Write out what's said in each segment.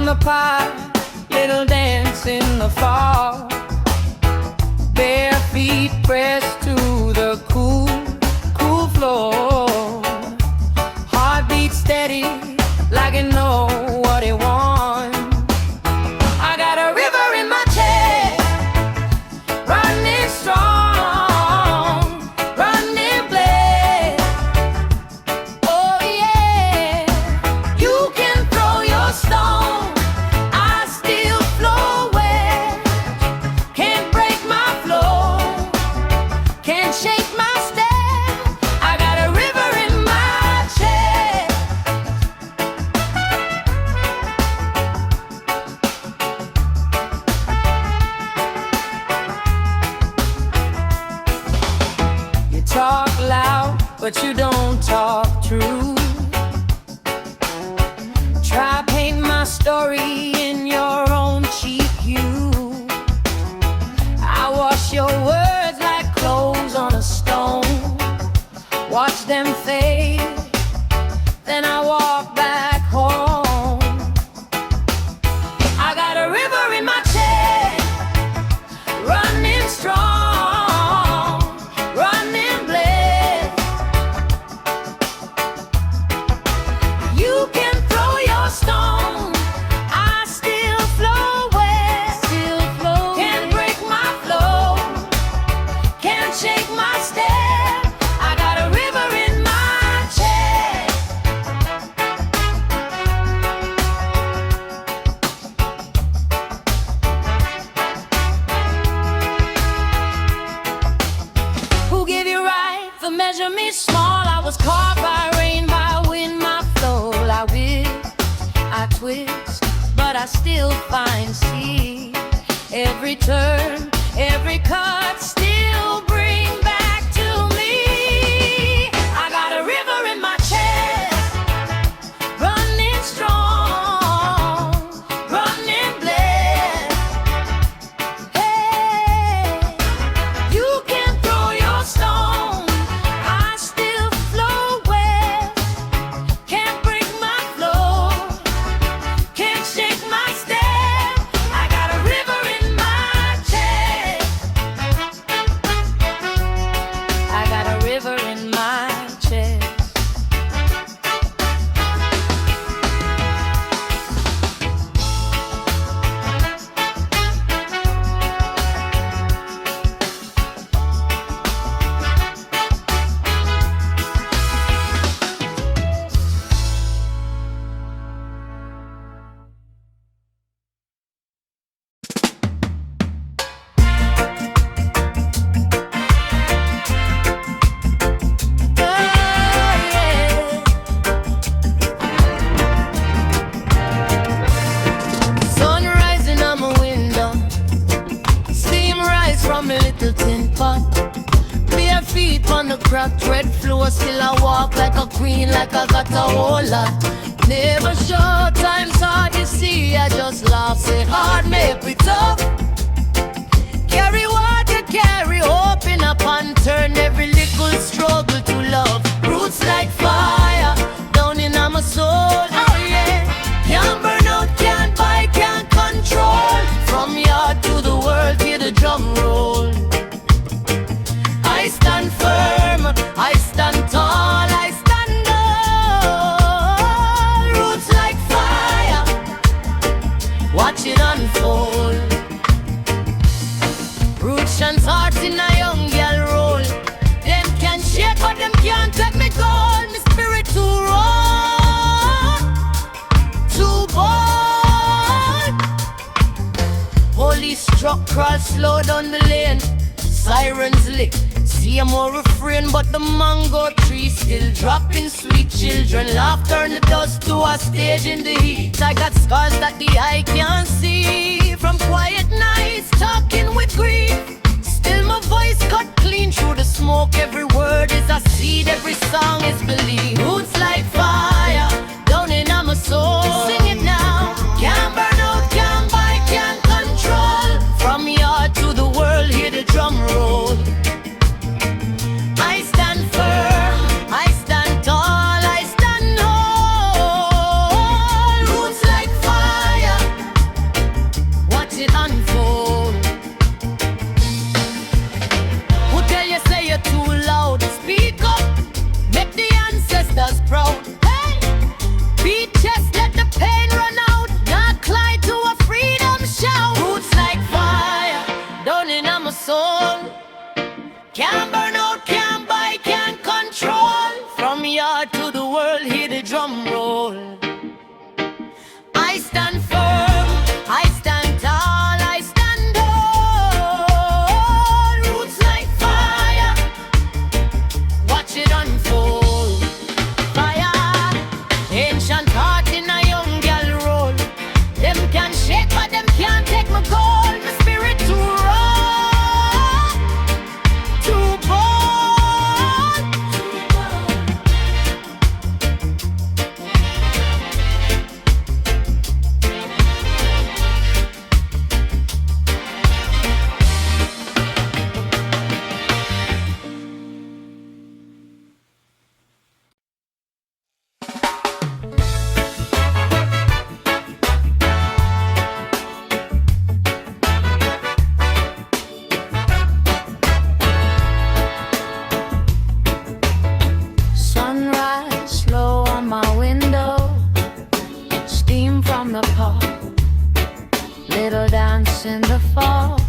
the park, little dance in the fall. Bare feet pressed to the cool, cool floor. Heartbeat steady, like you know what it wants. I got a river in my chest, running strong, running blessed. Oh yeah, you can throw your stone, I still flow west. Can't break my flow, can't shake my step. I got a river in my chest. You talk loud, but you don't talk true. Try paint my story in your own cheap hue. I wash your words like clothes on a stone. Watch them fade, then I walk back home. I got a river in my chest, running strong, running blessed. You can throw your stone, I still flow west. Can't break my flow, can't shake my step. I got a river in my chest. Who gave you right to measure me small? I was carved by rain, by wind, my flow. I whip, I twist, but I still find sea. Every turn, every cut still bring back to me. I got a river in my chest, running strong, running blessed. Hey, you can throw your stone, I still flow west. Can't break my flow, can't shake my step. I got a river in my chest. I got a river in my chest. Sun rising on my window, steam rise from a little tin pot. Bare feet on the cracked red floor, still I walk like a queen, like I got a whole lot. Never sure, time's hard, you see, I just laugh, say hard, make me tough. Carry what you carry, open up and turn every little struggle to love. Roots like fire, down in my soul, oh yeah. Can't burn out, can't buy, can't control. From yard to the world, hear the drum roll. I stand firm, I stand tall, I stand tall. Roots like fire, watch it unfold. Roots and hearts in a young girl roll. Them can shake but them can't take me gold. My spirit too raw, too bold. Police truck crawl slow down the lane, sirens lick. See I'm more refrain, but the mango tree still dropping sweet children. Laughter in the dust to a stage in the heat. I got scars that the eye can't see from quiet nights talking with grief. Still my voice cut clean through the smoke. Every word is a seed, every song is belief. Roots like fire, down in my soul. Sing it now. Can't burn out, can't buy, can't control. From yard to the world, hear the drum roll. I stand firm, I stand tall, I stand tall. Roots like fire, I stand firm, I stand tall, I stand tall. Roots like fire, watch it unfold. Fire, ancient heart in a young girl roll. Them can shake but them can't take my gold. My spirit too raw, too bold. Sunrise slow on my window, steam from the pot, little dance in the fall.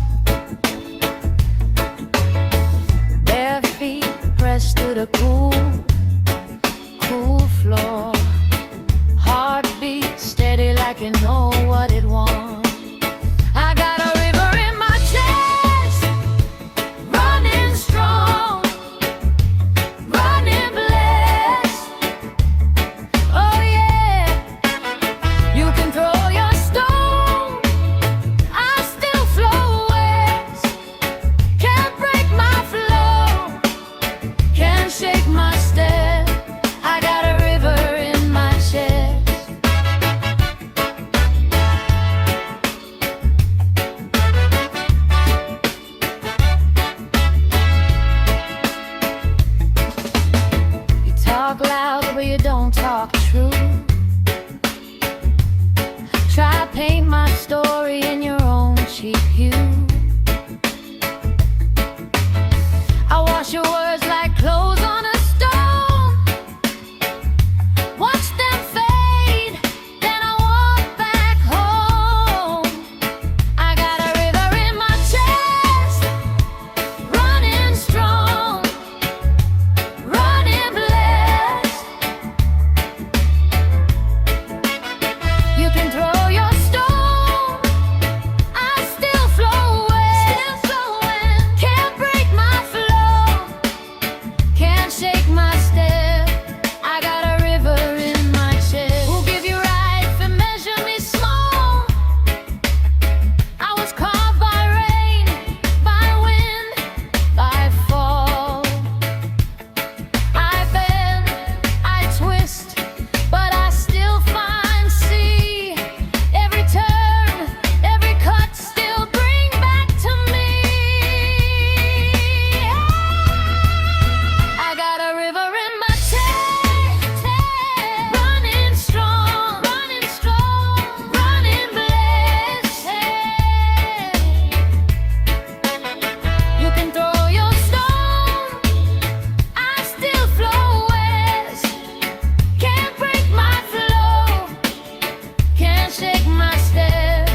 Bare feet pressed to the cool, cool floor. Heartbeat steady like you know what it wants. I got a river in my chest, running strong, running blessed. Oh yeah, you can throw your stone, I still flow west. Can't break my flow, can't shake my step. I got a river in my chest. You talk loud but you don't talk true. Try to paint my story in your own cheap hue. I wash your words like clothes on a stone, watch them fade, then I walk back home. I got a river in my chest, running strong, running blessed. You can throw your stone, I still flow west. Can't break my flow, can't shake my step. I got a river in my chest. Who give you right for measure me small? I was carved by rain, by wind, by fall. I bend, I twist, but I still find sea. Every turn, every cut still bring back to me. I got a river in my chest, running strong, running blessed. You can throw your stone, I still flow west. Can't break my flow, can't shake my step.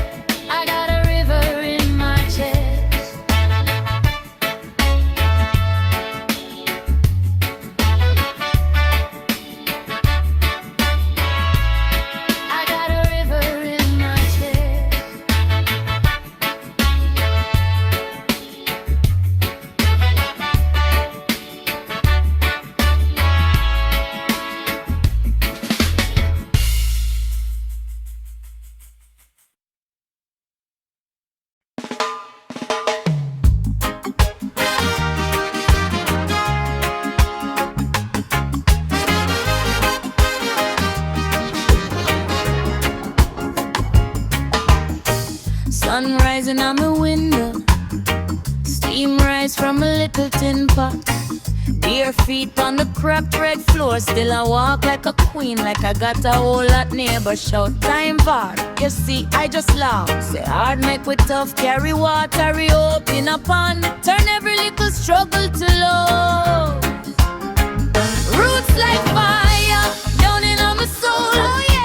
I got a river in my chest. I got a river in my chest. Sun rising on my window, steam rise from a little tin pot. Bare feet on the cracked red floor, still I walk like a queen, like I got a whole lot neighbor shout time for. You see, I just laugh, say hard make with tough, carry water, reopen a pond, turn every little struggle to love. Roots like fire, down in my soul.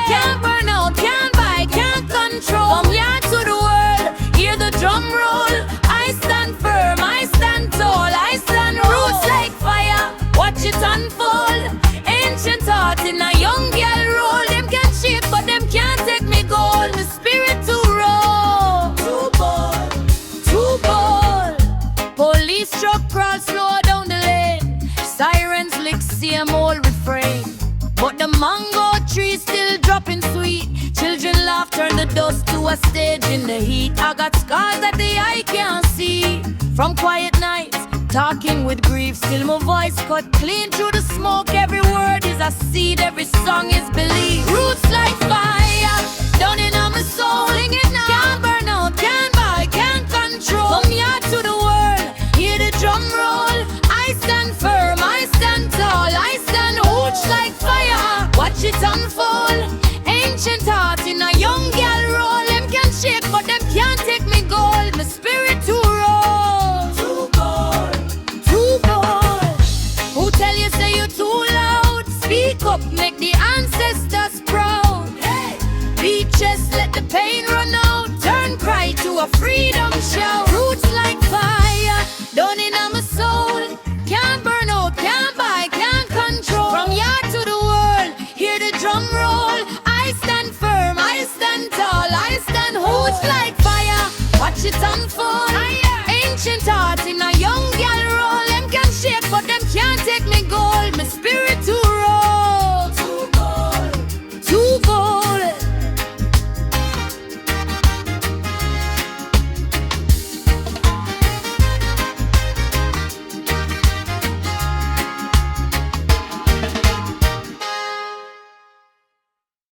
Can't burn out, can't buy, can't control. From yard to the world, hear the drum roll. I stand firm, I stand tall, I stand roots like fire. Watch it unfold. Ancient heart in a young girl roll. Them can shape but them can't take me gold. beat. I got scars that the eye can't see. From quiet nights, talking with grief, still my voice cut clean through the smoke. Every word is a seed, every song is belief. Roots like fire, down in my soul. Sing it now. Can't burn out, can't buy, can't control. From yard to the world, hear the drum roll. I stand firm, I stand tall, I stand roots like fire. Watch it unfold. Ancient heart in a young girl roll. Them can shake, but them can't take me gold. My spirit too raw. Too bold, too bold. Who tell you say you too loud? Speak up, make the ancestors proud. Hey. Beat chest, let the pain run out. Turn cry to a freedom shout. Roots like fire, down in my soul. Can't burn out, can't buy, can't control. From yard to the world, hear the drum roll. I stand firm, I stand tall, I stand roots like fire. Watch it unfold. Ancient heart